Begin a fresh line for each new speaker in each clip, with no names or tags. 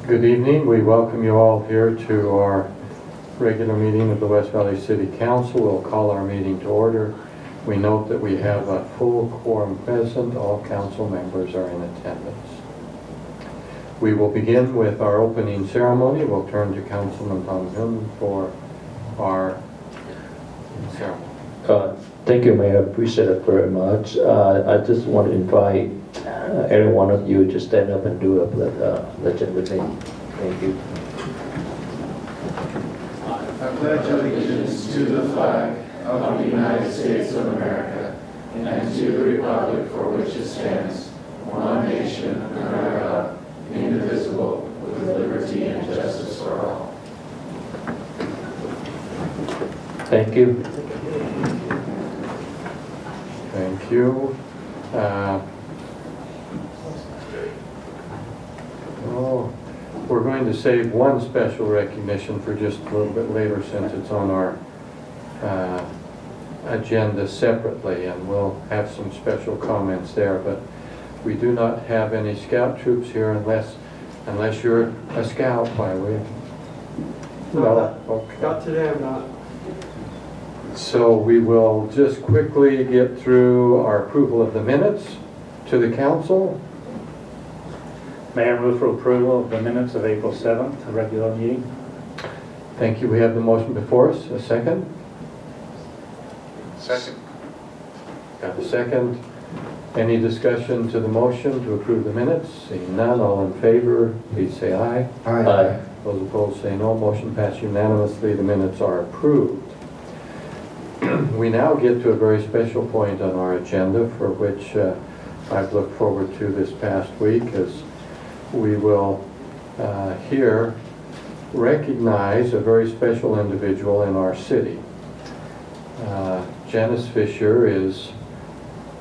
Good evening. We welcome you all here to our regular meeting of the West Valley City Council. We'll call our meeting to order. We note that we have a full quorum present. All council members are in attendance. We will begin with our opening ceremony. We'll turn to Councilman Tom Hilton for our ceremony.
Thank you, Mayor. I appreciate it very much. I just want to invite every one of you to stand up and do a pledge with me. Thank you.
I pledge allegiance to the flag of the United States of America and to the republic for which it stands, one nation, under God, indivisible, with liberty and justice for all.
Thank you.
Thank you. We're going to save one special recognition for just a little bit later since it's on our agenda separately, and we'll have some special comments there. But we do not have any scout troops here unless you're a scout, why we?
No,
okay.
Not today, I'm not.
So we will just quickly get through our approval of the minutes to the council.
Mayor, move for approval of the minutes of April 7th, the regular meeting.
Thank you. We have the motion before us. A second?
Second.
Got a second. Any discussion to the motion to approve the minutes? Seeing none, all in favor, please say aye.
Aye.
Those opposed say no. Motion passed unanimously. The minutes are approved. We now get to a very special point on our agenda for which I've looked forward to this past week, as we will here recognize a very special individual in our city. Janice Fisher is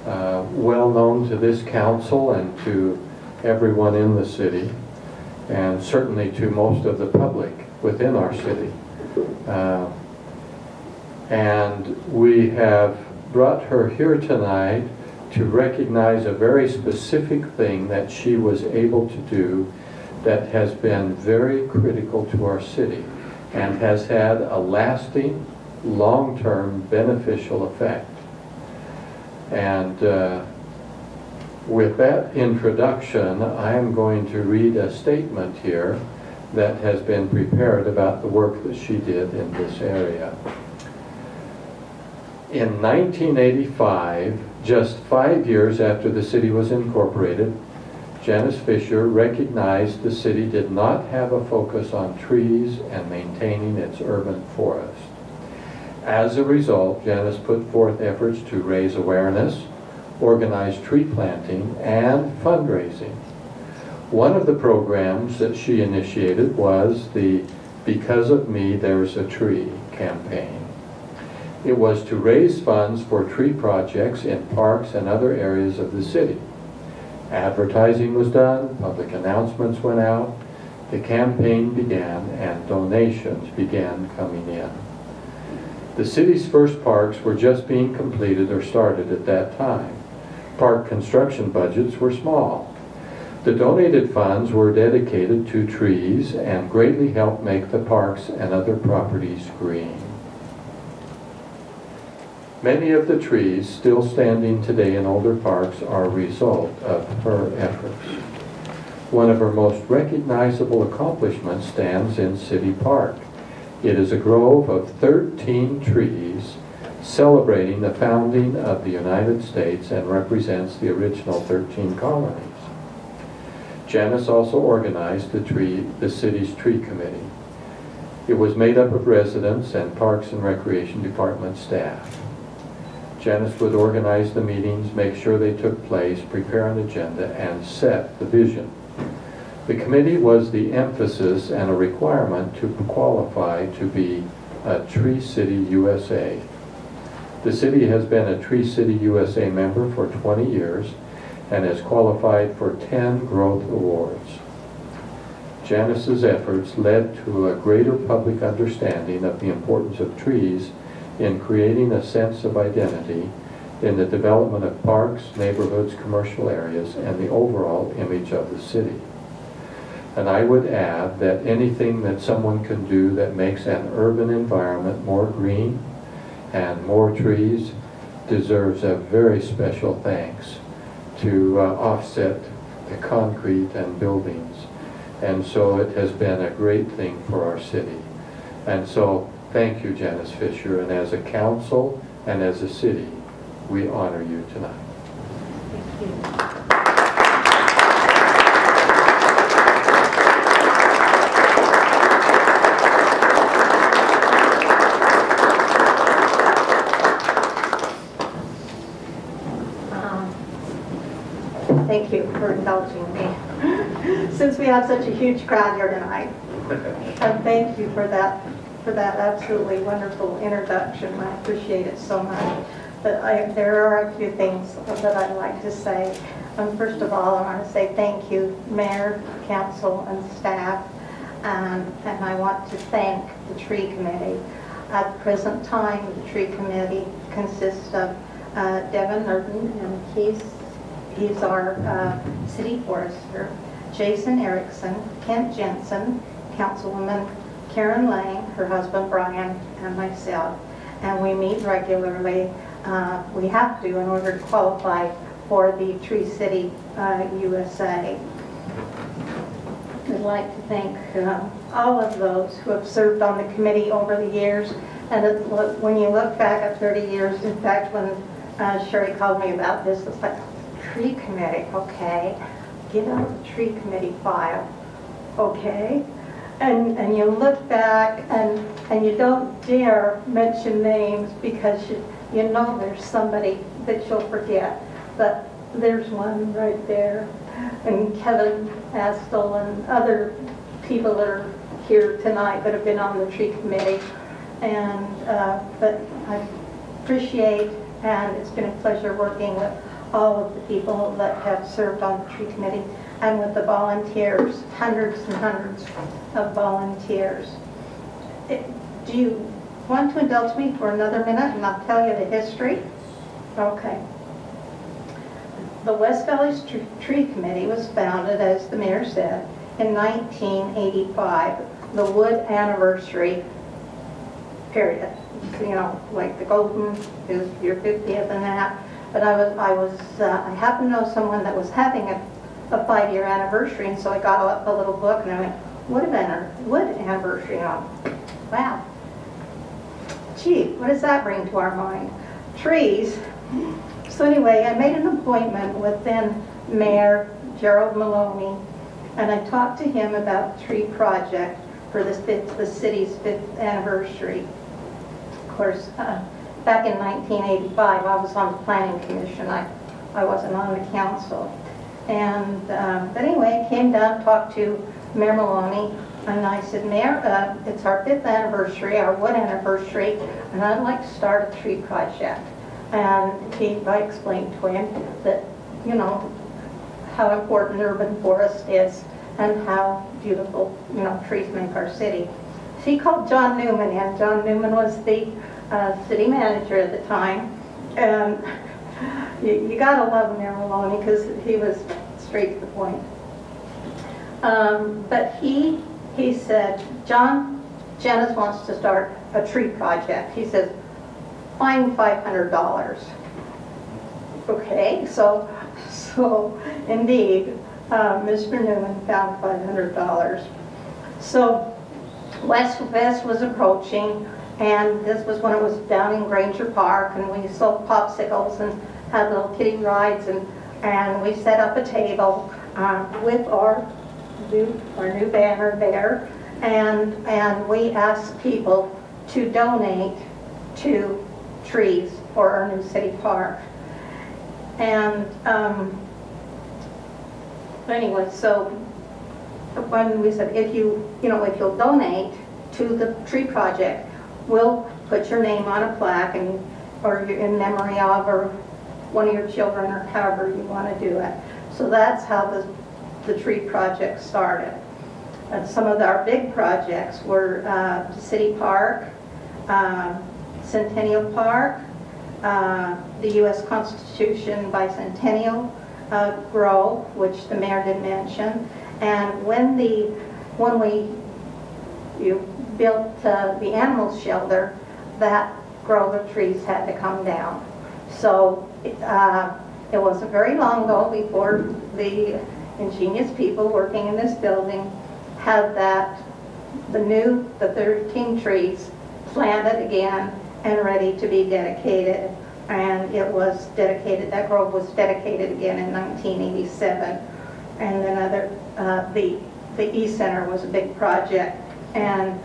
well known to this council and to everyone in the city, and certainly to most of the public within our city. And we have brought her here tonight to recognize a very specific thing that she was able to do that has been very critical to our city and has had a lasting, long-term beneficial effect. And with that introduction, I am going to read a statement here that has been prepared about the work that she did in this area. In 1985, just 5 years after the city was incorporated, Janice Fisher recognized the city did not have a focus on trees and maintaining its urban forest. As a result, Janice put forth efforts to raise awareness, organize tree planting, and fundraising. One of the programs that she initiated was the Because of Me, There's a Tree campaign. It was to raise funds for tree projects in parks and other areas of the city. Advertising was done, public announcements went out, the campaign began, and donations began coming in. The city's first parks were just being completed or started at that time. Park construction budgets were small. The donated funds were dedicated to trees and greatly helped make the parks and other properties green. Many of the trees still standing today in older parks are a result of her efforts. One of her most recognizable accomplishments stands in City Park. It is a grove of 13 trees celebrating the founding of the United States and represents the original 13 colonies. Janice also organized the city's tree committee. It was made up of residents and Parks and Recreation Department staff. Janice would organize the meetings, make sure they took place, prepare an agenda, and set the vision. The committee was the emphasis and a requirement to qualify to be a Tree City USA. The city has been a Tree City USA member for 20 years and has qualified for 10 growth awards. Janice's efforts led to a greater public understanding of the importance of trees in creating a sense of identity in the development of parks, neighborhoods, commercial areas, and the overall image of the city. And I would add that anything that someone can do that makes an urban environment more green and more trees deserves a very special thanks to offset the concrete and buildings. And so it has been a great thing for our city. And so thank you, Janice Fisher, and as a council and as a city, we honor you tonight.
Thank you. Thank you for indulging me. Since we have such a huge crowd here tonight. And thank you for that absolutely wonderful introduction. I appreciate it so much. But there are a few things that I'd like to say. First of all, I want to say thank you, Mayor, Council, and staff. And I want to thank the Tree Committee. At the present time, the Tree Committee consists of Devin Nerton, and he's our city forester, Jason Erickson, Kent Jensen, Councilwoman Karen Lang, her husband Brian, and myself. And we meet regularly. We have to in order to qualify for the Tree City USA. I'd like to thank all of those who have served on the committee over the years. And when you look back at 30 years, in fact, when Sherry called me about this, it's like, Tree Committee, okay. Get out the Tree Committee file, okay. And you look back and you don't dare mention names because you know there's somebody that you'll forget. But there's one right there. And Kevin Astle and other people that are here tonight that have been on the Tree Committee. And but I appreciate, and it's been a pleasure working with all of the people that have served on the Tree Committee and with the volunteers, hundreds and hundreds of volunteers. Do you want to indulge me for another minute and I'll tell you the history? Okay. The West Valley Tree Committee was founded, as the mayor said, in 1985, the Wood anniversary period. You know, like the Golden is your 50th and that. But I happened to know someone that was having a 5-year anniversary, and so I got a little book and I went, Wood anniversary? Wow. Gee, what does that bring to our mind? Trees. So anyway, I made an appointment with then Mayor Gerald Maloney, and I talked to him about the tree project for the city's 5th anniversary. Of course, back in 1985, I was on the Planning Commission. I wasn't on the council. And but anyway, I came down, talked to Mayor Maloney, and I said, Mayor, it's our 5th anniversary, our wood anniversary, and I'd like to start a tree project. And I explained to him that, you know, how important urban forest is and how beautiful, you know, trees make our city. So he called John Newman in. John Newman was the city manager at the time. And you gotta love Mayor Maloney because he was straight to the point. But he said, John, Janice wants to start a tree project. He says, find $500. Okay, so indeed, Mr. Newman found $500. So West was approaching, and this was when it was down in Granger Park, and we sold popsicles and had little kiddie rides, and we set up a table with our new banner there, and we asked people to donate to trees for our new city park. And anyway, so when we said, if you'll donate to the tree project, we'll put your name on a plaque or in memory of, or one of your children, or however you want to do it. So that's how the tree project started. And some of our big projects were the City Park, Centennial Park, the U.S. Constitution Bicentennial Grove, which the mayor did mention, And when you built the animal shelter, that grove of trees had to come down. So it wasn't very long ago before the ingenious people working in this building had the 13 trees planted again and ready to be dedicated. And it was dedicated, that grove was dedicated again in 1987. And then the East Center was a big project, and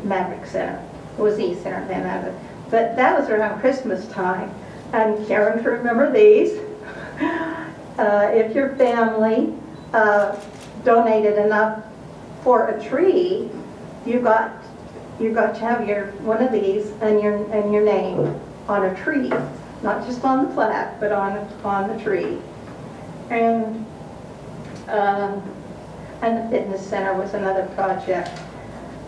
Maverick Center was East Center then. But that was around Christmas time. And Karen, to remember these, if your family donated enough for a tree, you got to have one of these and your name on a tree, not just on the plaque, but on the tree. And the fitness center was another project.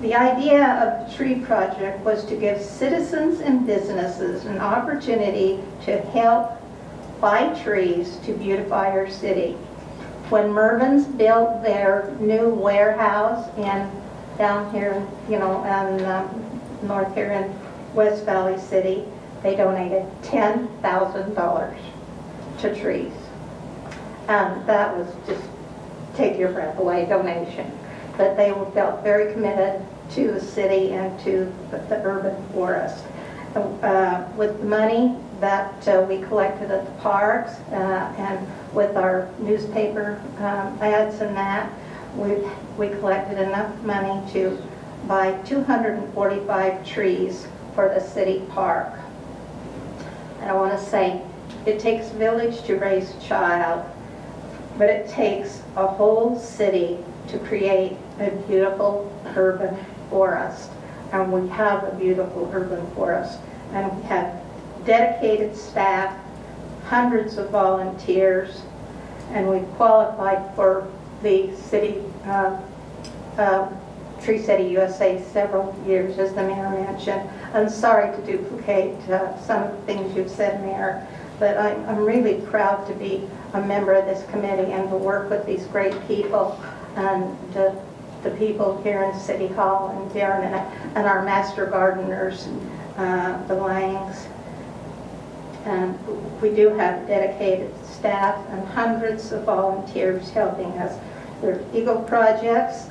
The idea of the tree project was to give citizens and businesses an opportunity to help buy trees to beautify our city. When Mervyn's built their new warehouse down here, north here in West Valley City, they donated $10,000 to trees. And that was just take your breath away donation. But they felt very committed to the city and to the urban forest. With the money that we collected at the parks and with our newspaper ads and that, we collected enough money to buy 245 trees for the city park. And I want to say, it takes a village to raise a child, but it takes a whole city to create a beautiful urban forest. And we have a beautiful urban forest. And we have dedicated staff, hundreds of volunteers, and we qualified for the city, Tree City USA several years, as the mayor mentioned. I'm sorry to duplicate some of the things you've said, Mayor, but I'm really proud to be a member of this committee and to work with these great people and the people here in City Hall and Darren and our master gardeners, the Langs. And we do have dedicated staff and hundreds of volunteers helping us. There are Eagle projects.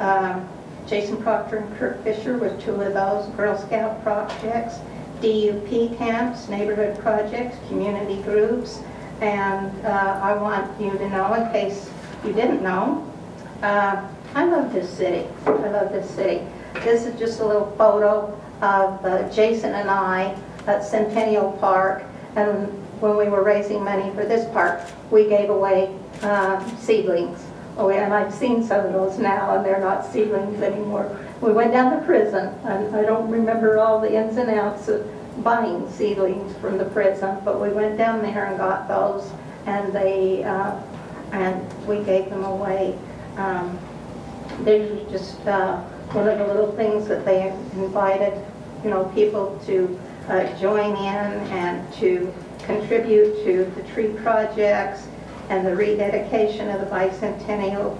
Jason Proctor and Kirk Fisher with two of those, Girl Scout projects, DUP camps, neighborhood projects, community groups. And I want you to know, in case you didn't know, I love this city. I love this city. This is just a little photo of Jason and I at Centennial Park. And when we were raising money for this park, we gave away seedlings. Oh, and I've seen some of those now, and they're not seedlings anymore. We went down to prison, and I don't remember all the ins and outs of buying seedlings from the prison, but we went down there and got those, and we gave them away. These were just one of the little things that they invited, people to join in and to contribute to the tree projects and the rededication of the bicentennial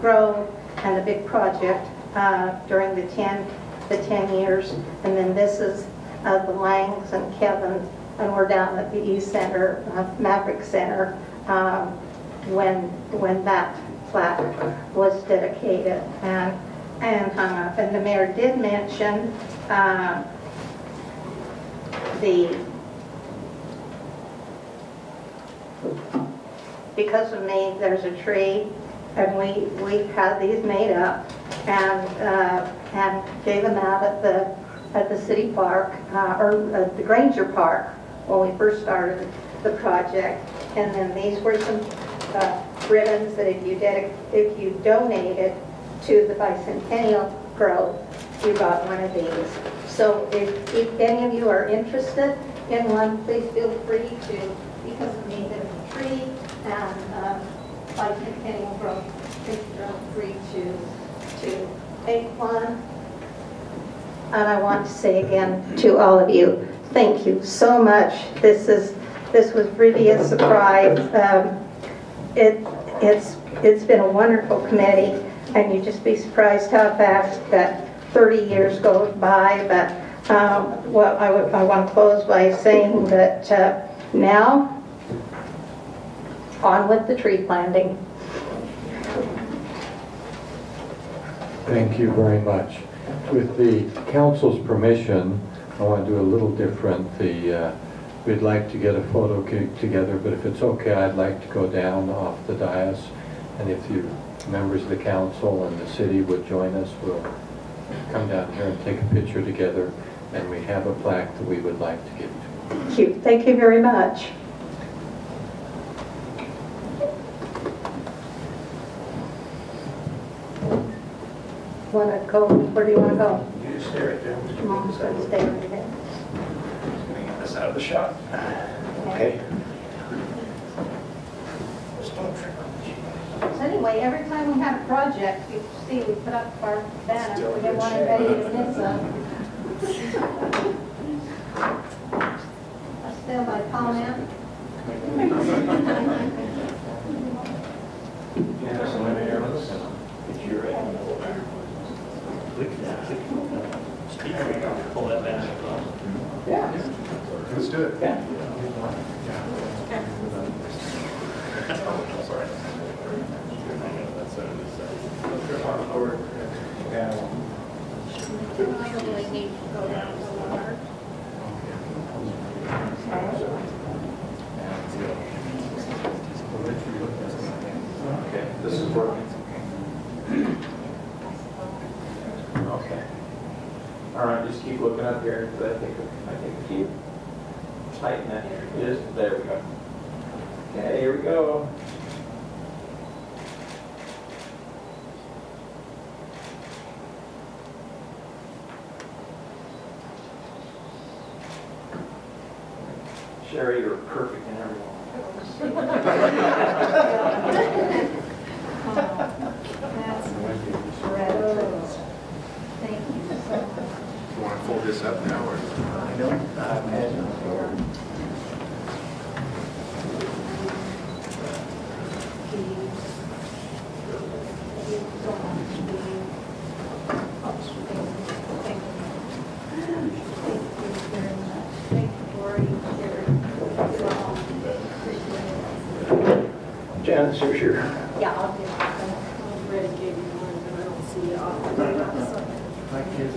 grove and the big project during the 10 years. And then this is the Langs and Kevin, and we're down at the East Center, Maverick Center, when that plaque was dedicated and hung up. And the mayor did mention because of me, there's a tree, and we had these made up and gave them out at the city park or at the Granger Park when we first started the project. And then these were some ribbons that if you donated to the bicentennial grove, you got one of these. So if any of you are interested in one, please feel free to, because of me, there's a tree and bicentennial grove, please feel free to take one. And I want to say again to all of you, thank you so much. This was really a surprise. it's been a wonderful committee, and you'd just be surprised how fast that 30 years goes by. But what I want to close by saying that now, on with the tree planting.
Thank you very much. With the council's permission, I want to do a little different. We'd like to get a photo together, but if it's okay, I'd like to go down off the dais, and if you members of the council and the city would join us, we'll come down here and take a picture together, and we have a plaque that we would like to give to.
Thank you. Thank you very much. Want to go? Where do you want to go?
You just stay right there.
Mom's going to stay right there.
Just gonna get this out of the shot. Okay. Just don't trip on the sheet.
So anyway, every time we have a project, you see we put up our banner. We didn't want anybody to miss them. I stand by comment.
Yeah, so my mayor, let's get you right.
Pull that back.
Yeah. Let's do it. Yeah.
Probably need to go down to water.
Okay, this is working. Okay. All right, just keep looking up here, because I think keep tighten that. Just there we go. Okay, here we go. Sherry, you're perfect in every one.
Thank you so much.
You want to fold this up now, or?
I don't imagine. Janice, here's your.
Yeah, I'll do that.
Red gave me one, but I don't see it off.
Hi, kids.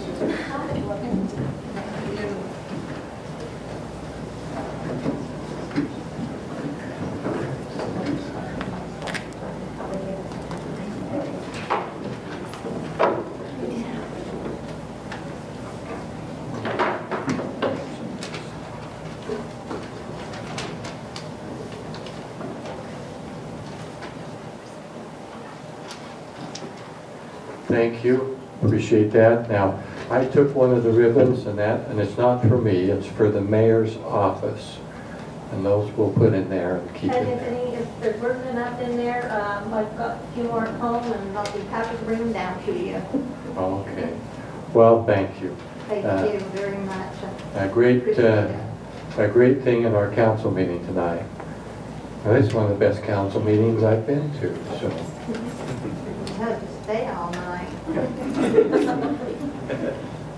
Thank you. Appreciate that. Now, I took one of the ribbons and it's not for me, it's for the mayor's office. And those we'll put in there and keep
And
in
if
there.
if there's work enough in there, I've got a few more at home, and I'll be happy to bring them down to you.
Okay. Well, thank you.
Thank you very much.
A great,
Appreciate it.
a great thing in our council meeting tonight. Now, this is one of the best council meetings I've been to, so.
You had to stay all night.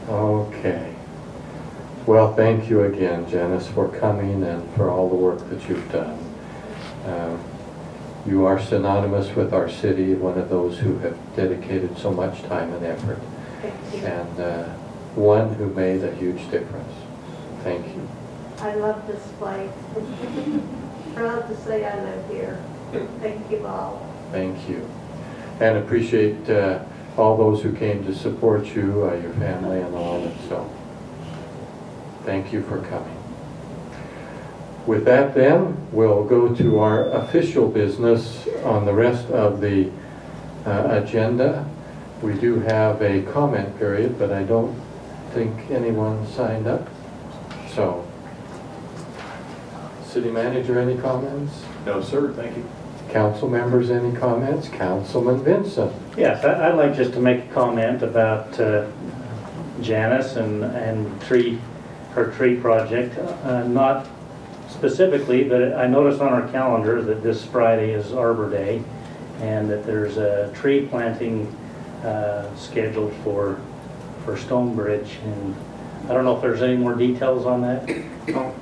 Okay. Well, thank you again, Janice, for coming and for all the work that you've done. You are synonymous with our city, one of those who have dedicated so much time and effort,
Thank you.
and one who made a huge difference. Thank you.
I love this place. Proud to say I live here. Thank you all.
Thank you. And appreciate all those who came to support you, your family and all, and so thank you for coming. With that then, we'll go to our official business on the rest of the agenda. We do have a comment period, but I don't think anyone signed up. So, City Manager, any comments?
No, sir, thank you.
Council members, any comments? Councilman Vincent.
Yes, I'd like just to make a comment about Janice and her tree project. Not specifically, but I noticed on our calendar that this Friday is Arbor Day, and that there's a tree planting scheduled for Stonebridge. And I don't know if there's any more details on that.
Oh,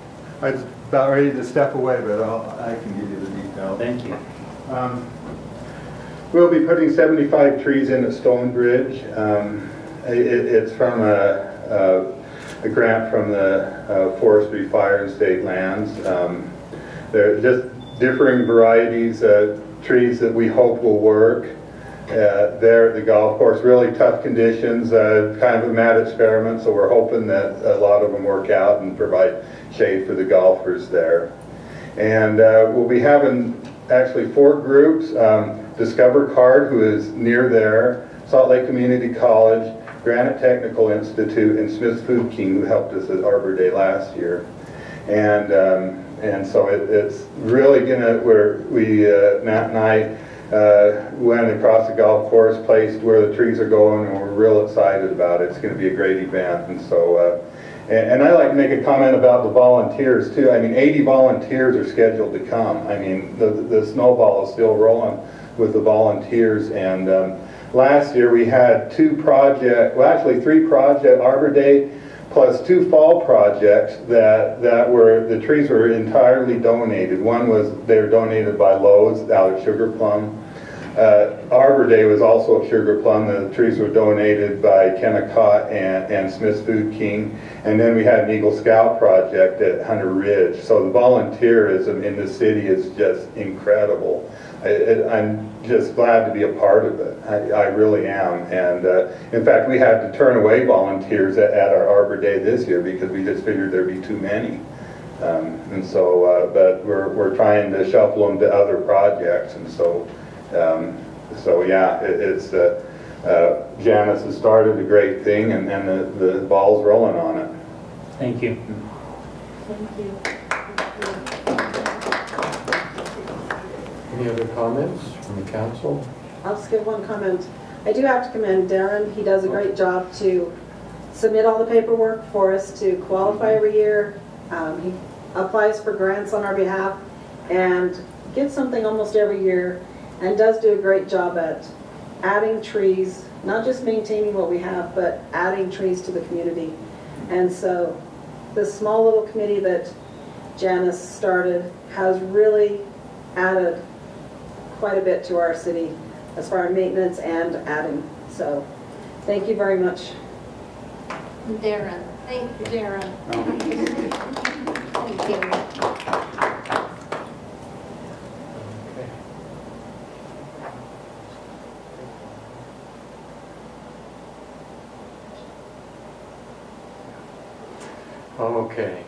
I was about ready to step away, but I can give you the details.
Thank you.
We'll be putting 75 trees in at Stonebridge. It's from a grant from the Forestry, Fire, and State Lands. They're just differing varieties of trees that we hope will work. There at the golf course, really tough conditions, kind of a mad experiment, so we're hoping that a lot of them work out and provide shade for the golfers there. And we'll be having actually 4 groups. Discover Card, who is near there, Salt Lake Community College, Granite Technical Institute, and Smith's Food King, who helped us at Arbor Day last year. And so it's really gonna, Matt and I went across the golf course, placed where the trees are going, and we're real excited about it. It's gonna be a great event. And so, and I like to make a comment about the volunteers too. I mean, 80 volunteers are scheduled to come. I mean, the snowball is still rolling with the volunteers. And last year we had 3 project, Arbor Day, plus 2 fall projects that were, the trees were entirely donated. One was, they were donated by Lowe's out of Sugar Plum. Arbor Day was also at Sugar Plum. The trees were donated by Kennecott and Smith's Food King. And then we had an Eagle Scout project at Hunter Ridge. So the volunteerism in the city is just incredible. I'm just glad to be a part of it. I really am. And in fact, we had to turn away volunteers at our Arbor Day this year because we just figured there'd be too many. And so, but we're trying to shuffle them to other projects. And so, yeah, Janice has started a great thing, and the ball's rolling on it.
Thank you.
Thank you.
Any other comments from the council?
I'll just give one comment. I do have to commend Darren. He does a great job to submit all the paperwork for us to qualify every year. He applies for grants on our behalf and gets something almost every year, and does do a great job at adding trees, not just maintaining what we have, but adding trees to the community. And so this small little committee that Janice started has really added quite a bit to our city as far as maintenance and adding. So thank you very much.
Darren. Thank you, Darren. Thank you.
Okay.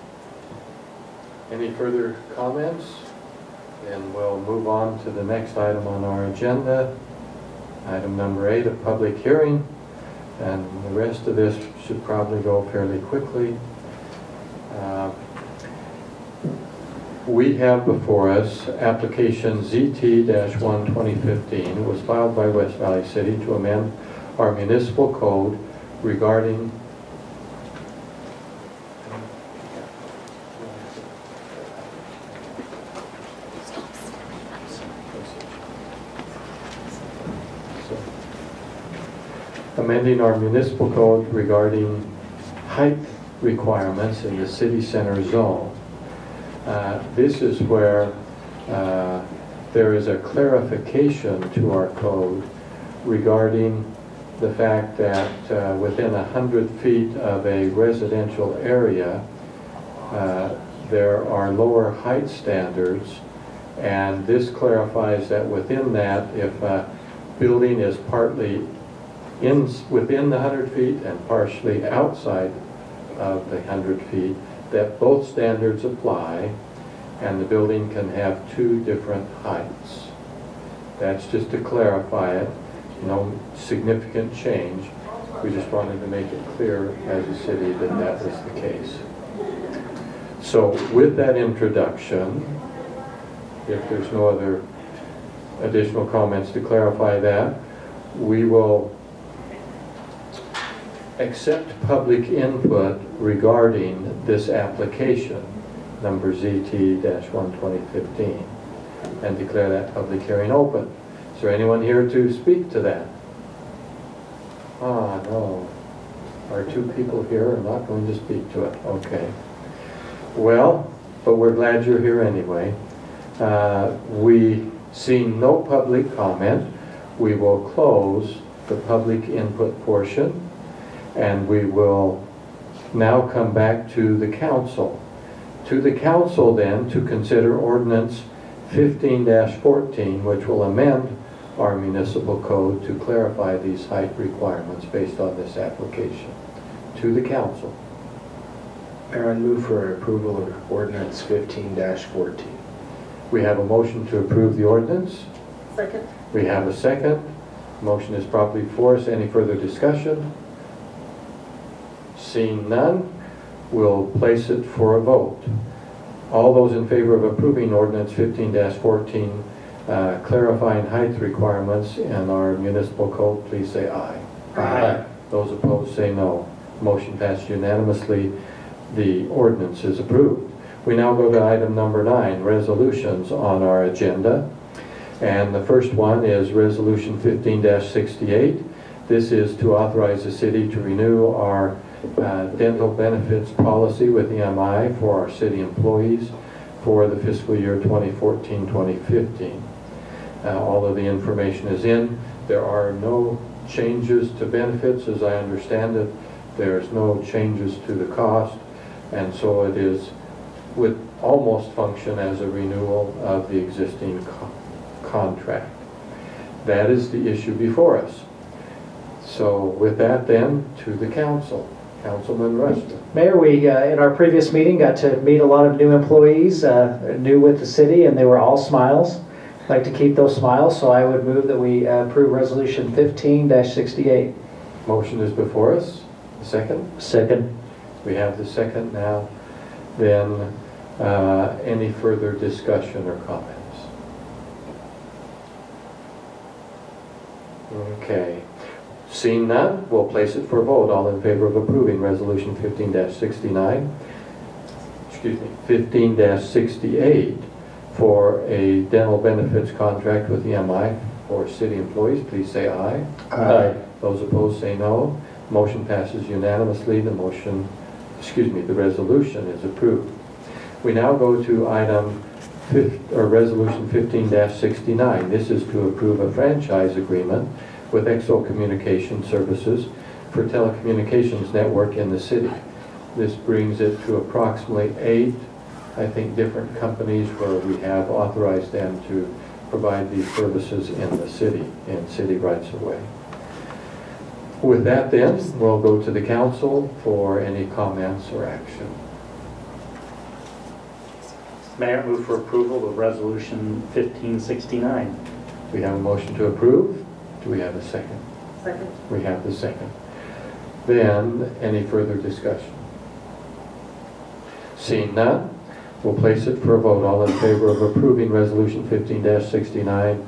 Any further comments? Then we'll move on to the next item on our agenda. Item number 8, a public hearing. And the rest of this should probably go fairly quickly. We have before us application ZT-1-2015. It was filed by West Valley City to amend our municipal code regarding amending our municipal code regarding height requirements in the city center zone. This is where there is a clarification to our code regarding the fact that within 100 feet of a residential area, there are lower height standards, and this clarifies that within that, if a building is partly within the 100 feet and partially outside of the 100 feet, that both standards apply, and the building can have 2 different heights. That's just to clarify it. No significant change. We just wanted to make it clear as a city that that is the case. So with that introduction, if there's no other additional comments to clarify that, we will accept public input regarding this application, number ZT-1-2015, and declare that public hearing open. Is there anyone here to speak to that? Ah, no. Our two people here are not going to speak to it. Okay. Well, but we're glad you're here anyway. We see no public comment. We will close the public input portion, and we will now come back to the council. To the council then to consider ordinance 15-14, which will amend our municipal code to clarify these height requirements based on this application. To the council.
Mayor, I move for approval of ordinance 15-14.
We have a motion to approve the ordinance.
Second.
We have a second. Motion is properly before us. Any further discussion? Seeing none, we'll place it for a vote. All those in favor of approving ordinance 15-14, clarifying height requirements in our municipal code, please say aye.
Aye.
Those opposed say no. Motion passed unanimously. The ordinance is approved. We now go to item number 9, resolutions on our agenda. And the first one is resolution 15-68. This is to authorize the city to renew our dental benefits policy with EMI for our city employees for the fiscal year 2014-2015. All of the information is in. There are no changes to benefits as I understand it. There's no changes to the cost, and so it is would almost function as a renewal of the existing contract. That is the issue before us. So with that then, to the council. Councilman Rushton.
Mayor, we in our previous meeting got to meet a lot of new employees, new with the city, and they were all smiles. I'd like to keep those smiles, so I would move that we approve resolution 15-68.
Motion is before us. Second?
Second.
We have the second now. Then any further discussion or comments? Okay. Seeing none, we'll place it for a vote. All in favor of approving resolution 15-69, excuse me, 15-68 for a dental benefits contract with EMI for city employees, please say aye.
Aye.
Those opposed say no. Motion passes unanimously. The motion, excuse me, the resolution is approved. We now go to item resolution 15-69. This is to approve a franchise agreement with XO Communication Services for telecommunications network in the city. This brings it to approximately 8, I think, different companies where we have authorized them to provide these services in the city, in city rights of way. With that then, we'll go to the council for any comments or action.
Mayor, move for approval of resolution 1569.
We have a motion to approve. Do we have a second?
Second.
We have the second. Then, any further discussion? Seeing none, we'll place it for a vote. All in favor of approving resolution 15-69,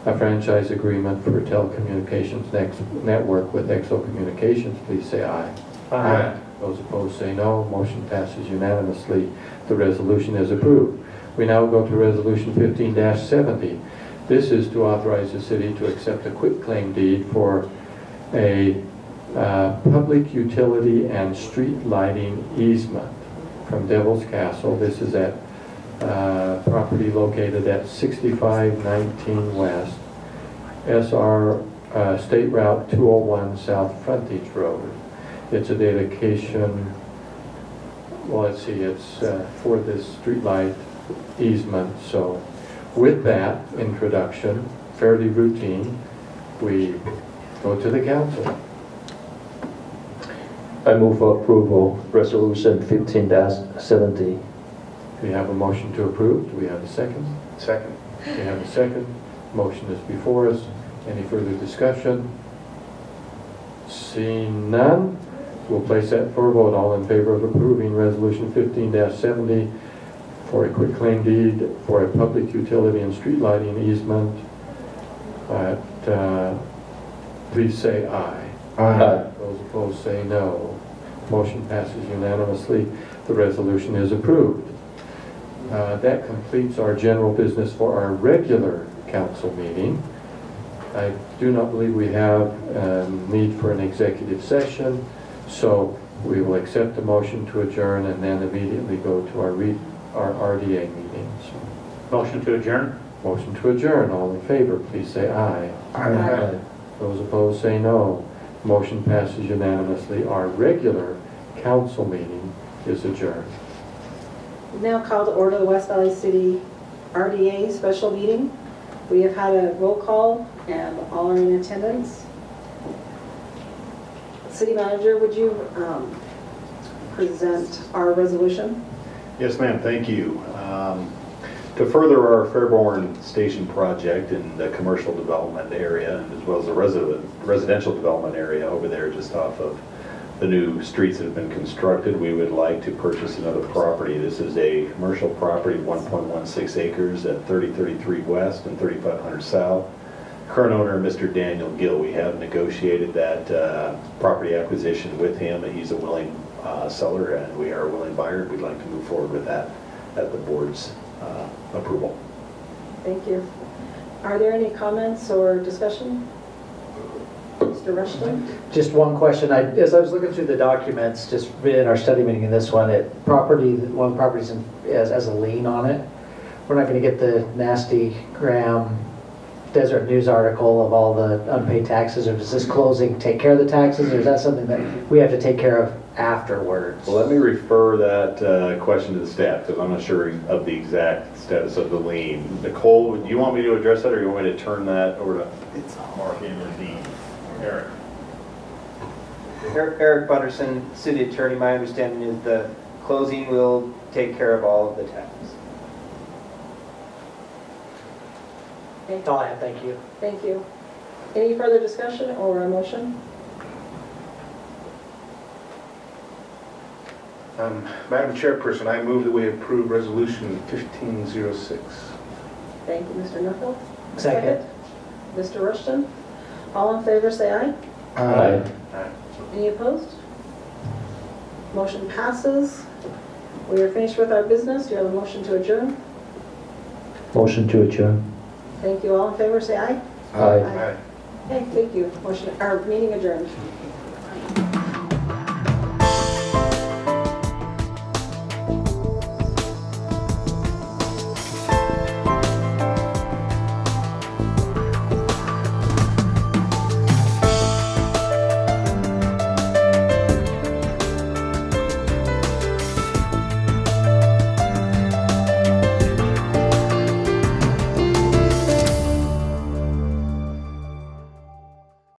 a franchise agreement for telecommunications network with XO Communications, please say aye.
Aye.
Those opposed say no. Motion passes unanimously. The resolution is approved. We now go to resolution 15-70. This is to authorize the city to accept a quitclaim deed for a public utility and street lighting easement from Devil's Castle. This is at property located at 6519 West, SR State Route 201 South Frontage Road. It's a dedication, well, let's see, it's for this streetlight easement. So with that introduction, fairly routine, we go to the council.
I move for approval, resolution 15-70.
We have a motion to approve. Do we have a second?
Second.
We have a second. Motion is before us. Any further discussion? Seeing none, we'll place that for a vote. All in favor of approving resolution 15-70 for a quitclaim deed for a public utility and street lighting easement, please say aye.
Aye.
Those opposed say no. Motion passes unanimously. The resolution is approved. That completes our general business for our regular council meeting. I do not believe we have need for an executive session, so we will accept the motion to adjourn and then immediately go to our RDA meetings.
Motion to adjourn?
Motion to adjourn. All in favor, please say aye.
Aye.
Those opposed say no. Motion passes unanimously. Our regular council meeting is adjourned.
Now call to order the West Valley City RDA special meeting. We have had a roll call and all are in attendance. City Manager, would you present our resolution?
Yes, ma'am, thank you. To further our Fairborn Station project in the commercial development area, and as well as the residential development area over there just off of the new streets that have been constructed, we would like to purchase another property. This is a commercial property, 1.16 acres at 3033 West and 3500 South. Current owner, Mr. Daniel Gill. We have negotiated that property acquisition with him, and he's a willing seller, and we are a willing buyer. We'd like to move forward with that at the board's approval.
Thank you. Are there any comments or discussion? Mr. Rushton?
Just one question. As I was looking through the documents, just in our study meeting in this one, one of the properties has a lien on it. We're not going to get the nasty Graham Desert News article of all the unpaid taxes, or does this closing take care of the taxes, or is that something that we have to take care of afterwards?
Well, let me refer that question to the staff, because I'm not sure of the exact status of the lien. Nicole, do you want me to address that, or you want me to turn that over to Mark and Dean? Eric.
Eric Bunderson, City Attorney. My understanding is the closing will take care of all of the taxes.
That's all I have. Thank you.
Thank you. Any further discussion or a motion?
Madam Chairperson, I move that we approve Resolution 1506.
Thank you, Mr. Knuckle.
Second.
Mr. Rushton? All in favor, say aye.
Aye.
Any opposed? Motion passes. We are finished with our business. Do you have a motion to adjourn?
Motion to adjourn.
Thank you. All in favor, say aye.
Aye.
Okay, thank you. Our meeting adjourned.